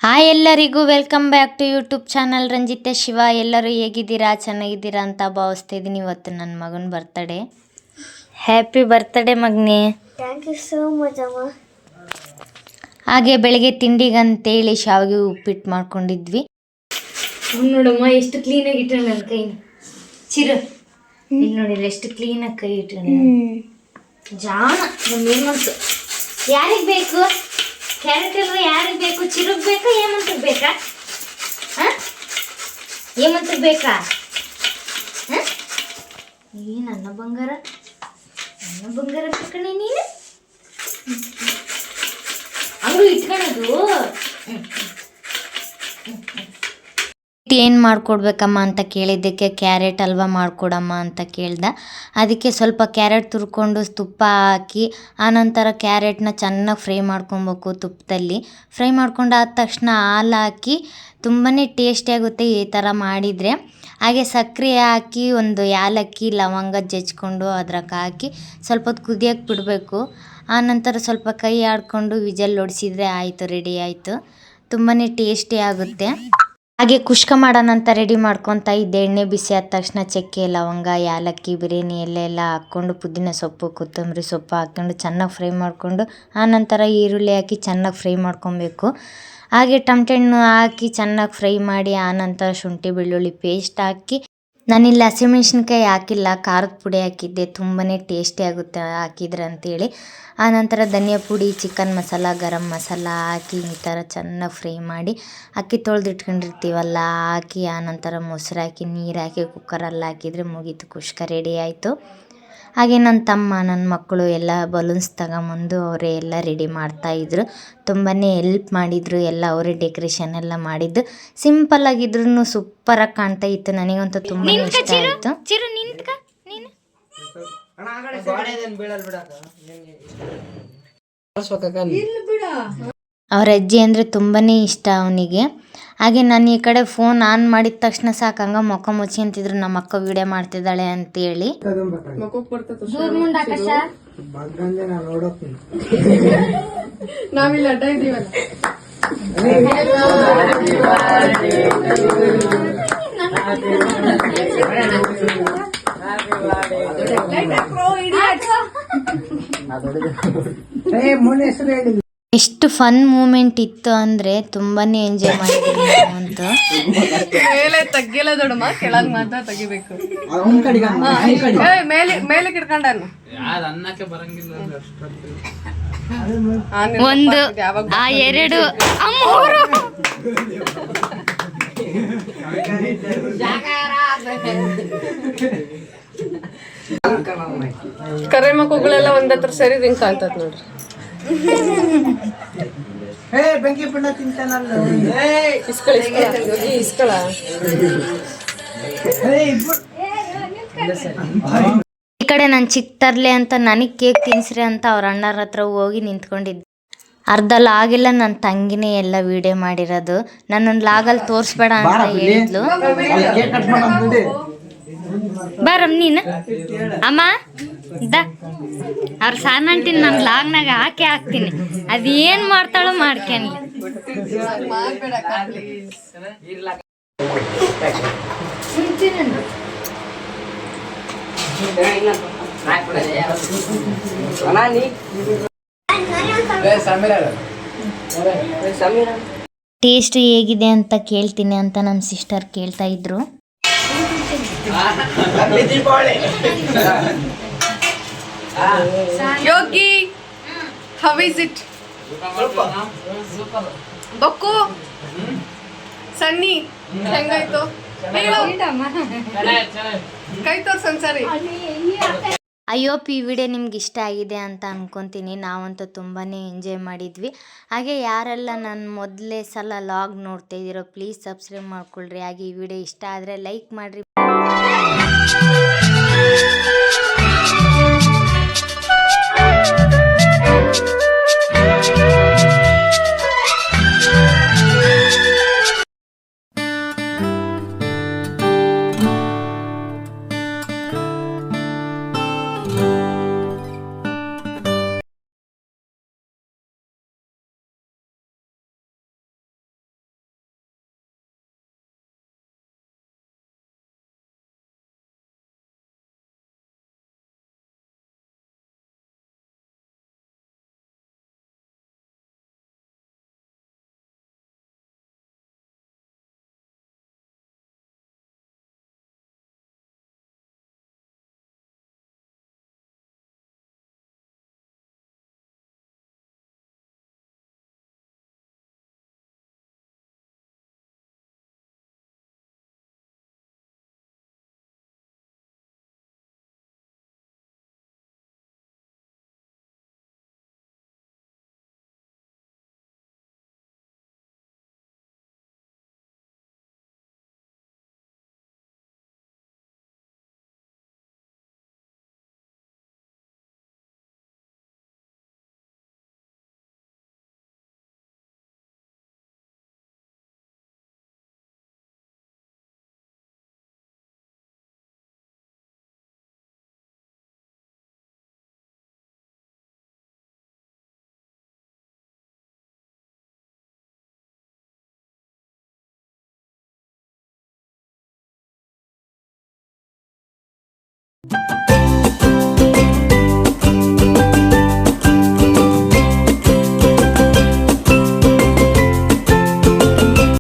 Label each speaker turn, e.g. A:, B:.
A: Hi ಎಲ್ಲರಿಗೂ welcome back to YouTube channel Ranjitha Shiva. ಎಲ್ಲರೂ ಹೇಗಿದ್ದೀರಾ, ಚೆನ್ನಾಗಿದ್ದೀರಾ ಅಂತ ಭಾವಿಸ್ತಾ ಇದ್ದೀನಿ. ಇವತ್ತು ನನ್ನ ಮಗನ ಬರ್ತಡೇ. ಹ್ಯಾಪಿ ಬರ್ತಡೇ ಮಗನೇ.
B: ಥ್ಯಾಂಕ್ ಯು ಸೋ ಮಚ್ ಅಮ್ಮ.
A: ಹಾಗೆ ಬೆಳಗ್ಗೆ ತಿಂಡಿಗಂತೇಳಿ ಶಾವಿಗೆ ಉಪ್ಪಿಟ್ಟು ಮಾಡ್ಕೊಂಡಿದ್ವಿ. ನೋಡಮ್ಮ ಎಷ್ಟು ಕ್ಲೀನಾಗಿ ಇಟ್ಟರೆ ನನ್ನ ಕೈ ಚಿರ ಇಲ್ಲಿ ನೋಡಿಲ್ಲ ಎಷ್ಟು ಕ್ಲೀನಾಗಿ ಕೈ ಇಟ್ಟರೆ ಜಾಣ ನಮ್ಮೇನಂತು. ಯಾರಿಗೆ ಬೇಕು ಕ್ಯಾರೆಟ್ ಎಲ್ಲ? ಯಾರಿಗೆ ಬೇಕು? ಚಿರುಗ್ ಬೇಕಾ ಏಮಂತಕ್ಕೆ ಬೇಕಾ? ಏಮಂತಕ್ಕೆ ಬೇಕಾ? ನನ್ನ ಬಂಗಾರ, ನನ್ನ ಬಂಗಾರ ಬೇಕಣೆ ನೀನು ಹಂಗೂ ಇಟ್ಕೊಳ್ಳೋದು. ಏನು ಮಾಡಿಕೊಡ್ಬೇಕಮ್ಮ ಅಂತ ಕೇಳಿದ್ದಕ್ಕೆ ಕ್ಯಾರೆಟ್ ಹಲ್ವಾ ಮಾಡಿಕೊಡಮ್ಮ ಅಂತ ಕೇಳ್ದೆ. ಅದಕ್ಕೆ ಸ್ವಲ್ಪ ಕ್ಯಾರೆಟ್ ತುರ್ಕೊಂಡು ತುಪ್ಪ ಹಾಕಿ ಆನಂತರ ಕ್ಯಾರೆಟ್ನ ಚೆನ್ನಾಗಿ ಫ್ರೈ ಮಾಡ್ಕೊಬೇಕು. ತುಪ್ಪದಲ್ಲಿ ಫ್ರೈ ಮಾಡ್ಕೊಂಡಾದ ತಕ್ಷಣ ಹಾಲು ಹಾಕಿ ತುಂಬಾ ಟೇಸ್ಟಿಯಾಗುತ್ತೆ ಈ ಥರ ಮಾಡಿದರೆ. ಹಾಗೆ ಸಕ್ಕರೆ ಹಾಕಿ ಒಂದು ಏಲಕ್ಕಿ ಲವಂಗ ಜಜ್ಕೊಂಡು ಅದ್ರಾಗ ಹಾಕಿ ಸ್ವಲ್ಪ ಹೊತ್ತು ಕುದಿಯೋಕ್ಕೆ ಬಿಡಬೇಕು. ಆನಂತರ ಸ್ವಲ್ಪ ಕೈ ಆಡಿಕೊಂಡು ವಿಜಲ್ ಹೊಡಿಸಿದರೆ ಆಯಿತು, ರೆಡಿ ಆಯಿತು. ತುಂಬಾ ಟೇಸ್ಟಿ ಆಗುತ್ತೆ. ಹಾಗೆ ಕುಷ್ಕ ಮಾಡೋಣ ಅಂತ ರೆಡಿ ಮಾಡ್ಕೊತಾ ಇದ್ದೆ. ಎಣ್ಣೆ ಬಿಸಿ ಆದ ತಕ್ಷಣ ಚಕ್ಕೆ ಲವಂಗ ಏಲಕ್ಕಿ ಬಿರಿಯಾನಿ ಎಲ್ಲ ಹಾಕ್ಕೊಂಡು ಪುದೀನ ಸೊಪ್ಪು ಕೊತ್ತಂಬರಿ ಸೊಪ್ಪು ಹಾಕ್ಕೊಂಡು ಚೆನ್ನಾಗಿ ಫ್ರೈ ಮಾಡಿಕೊಂಡು ಆನಂತರ ಈರುಳ್ಳಿ ಹಾಕಿ ಚೆನ್ನಾಗಿ ಫ್ರೈ ಮಾಡ್ಕೊಬೇಕು. ಹಾಗೆ ಟಮಟೆ ಹಣ್ಣು ಹಾಕಿ ಚೆನ್ನಾಗಿ ಫ್ರೈ ಮಾಡಿ ಆನಂತರ ಶುಂಠಿ ಬೆಳ್ಳುಳ್ಳಿ ಪೇಸ್ಟ್ ಹಾಕಿ, ನಾನಿಲ್ಲಿ ಹಸಿಮೆಣ್ಸಿನ್ಕಾಯಿ ಹಾಕಿಲ್ಲ, ಖಾರದ ಪುಡಿ ಹಾಕಿದ್ದೆ. ತುಂಬಾ ಟೇಸ್ಟಿ ಆಗುತ್ತೆ ಹಾಕಿದ್ರೆ ಅಂತೇಳಿ. ಆನಂತರ ಧನಿಯಾ ಪುಡಿ, ಚಿಕನ್ ಮಸಾಲ, ಗರಂ ಮಸಾಲ ಹಾಕಿ ಈ ಥರ ಚೆನ್ನಾಗಿ ಫ್ರೈ ಮಾಡಿ ಅಕ್ಕಿ ತೊಳೆದು ಇಟ್ಕೊಂಡಿರ್ತೀವಲ್ಲ ಹಾಕಿ ಆನಂತರ ಮೊಸರು ಹಾಕಿ ನೀರು ಹಾಕಿ ಕುಕ್ಕರಲ್ಲಿ ಹಾಕಿದರೆ ಮುಗೀತು, ಕುಷ್ಕ ರೆಡಿ ಆಯಿತು. ಹಾಗೆ ನನ್ನ ತಮ್ಮ ನನ್ನ ಮಕ್ಕಳು ಎಲ್ಲ ಬಲೂನ್ಸ್ ತಗೊಂಬಂದು ಅವರೇ ಎಲ್ಲ ರೆಡಿ ಮಾಡ್ತಾಯಿದ್ರು. ತುಂಬಾ ಹೆಲ್ಪ್ ಮಾಡಿದರು. ಎಲ್ಲ ಅವರೇ ಡೆಕೋರೇಷನ್ ಎಲ್ಲ ಮಾಡಿದ್ದು. ಸಿಂಪಲ್ ಆಗಿದ್ರು ಸೂಪರಾಗಿ ಕಾಣ್ತಾ ಇತ್ತು. ನನಗಂತೂ ತುಂಬಾ ಇಷ್ಟ ಆಯಿತು. ಅವ್ರ ಅಜ್ಜಿ ಅಂದರೆ ತುಂಬಾ ಇಷ್ಟ ಅವನಿಗೆ. ಹಾಗೆ ನಾನು ಈ ಕಡೆ ಫೋನ್ ಆನ್ ಮಾಡಿದ ತಕ್ಷಣ ಸಾಕಂಗ ಮೊಕ್ಕ ಮುಚ್ಕೊಂತಿದ್ರು ನಮ್ಮ ಅಕ್ಕ ವಿಡಿಯೋ ಮಾಡ್ತಿದ್ದಾಳೆ ಅಂತೇಳಿ.
B: ನಾವಿಲ್ಲ ಅಡ್ಡ ಇದೀವಲ್ಲ.
A: ಎಷ್ಟು ಫನ್ ಮೂಮೆಂಟ್ ಇತ್ತು ಅಂದರೆ ತುಂಬಾ ಎಂಜಾಯ್ ಮಾಡಿದ್ವಿ ನಾವು ಅಂತೂ.
B: ಮೇಲೆ ತಗ್ಗಿಲ್ಲ ದೊಡ್ಡಮ್ಮ, ಕೆಳಗೆ ಮಾತ್ರ ತೆಗಿಬೇಕು. ಮೇಲೆ ಕಿಡ್ಕೊಂಡನು
A: ಒಂದು ಆ ಎರಡು
B: ಕರೆ ಮಕ್ಕಳೆಲ್ಲ ಒಂದ್ ಹತ್ರ ಸೇರಿ ಹಿಂಗ್ ಕಾಣ್ತದ ನೋಡ್ರಿ. ಇಸ್ಕಳ
A: ಈ ಕಡೆ ನಾನು ಚಿಕ್ಕ ತರ್ಲೆ ಅಂತ ನನಗೆ ಕೇಕ್ ತಿನ್ಸ್ರಿ ಅಂತ ಅವ್ರ ಅಣ್ಣರ ಹತ್ರ ಹೋಗಿ ನಿಂತ್ಕೊಂಡಿದ್ದೆ. ಅರ್ಧ ಲಾಗೆಲ್ಲ ನನ್ನ ತಂಗಿನೇ ಎಲ್ಲ ವಿಡಿಯೋ ಮಾಡಿರೋದು. ನನ್ನೊಂದು ಲಾಗಲ್ಲಿ ತೋರಿಸ್ಬೇಡ ಅಂತ ಹೇಳಿದ್ಲು. ಬರಮ್ ನೀನು ಅಮ್ಮ ದ ಅವ್ರ ಸಾನಂಟಿನ ನನ್ನ ಲಾಗ್ನಾಗ ಹಾಕ್ತೀನಿ. ಅದೇನು ಮಾಡ್ತಾಳೋ ಮಾಡ್ಕೇನಿ. ಟೇಸ್ಟ್ ಹೇಗಿದೆ ಅಂತ ಕೇಳ್ತೀನಿ ಅಂತ ನಮ್ಮ ಸಿಸ್ಟರ್ ಕೇಳ್ತಾ ಇದ್ರು.
B: Yogi, how is it? ಬಕ್ಕು ಸನ್ನಿ ಹೆಂಗಾಯ್ತು ಹೇಳು. ಕೈ ತೋರ್ ಸಂಸಾರಿ.
A: ಐ ಹೋಪ್ ಈ ವಿಡಿಯೋ ನಿಮ್ಗೆ ಇಷ್ಟ ಆಗಿದೆ ಅಂತ ಅನ್ಕೊತೀನಿ. ನಾವಂತೂ ತುಂಬಾ ಎಂಜಾಯ್ ಮಾಡಿದ್ವಿ. ಹಾಗೆ ಯಾರೆಲ್ಲ ನಾನು ಮೊದಲೇ ಸಲ ಲಾಗ್ ನೋಡ್ತಾ ಇದ್ದೀರೋ ಪ್ಲೀಸ್ ಸಬ್ಸ್ಕ್ರೈಬ್ ಮಾಡ್ಕೊಳ್ರಿ. ಹಾಗೆ ಈ ವಿಡಿಯೋ ಇಷ್ಟ ಆದರೆ ಲೈಕ್ ಮಾಡಿರಿ.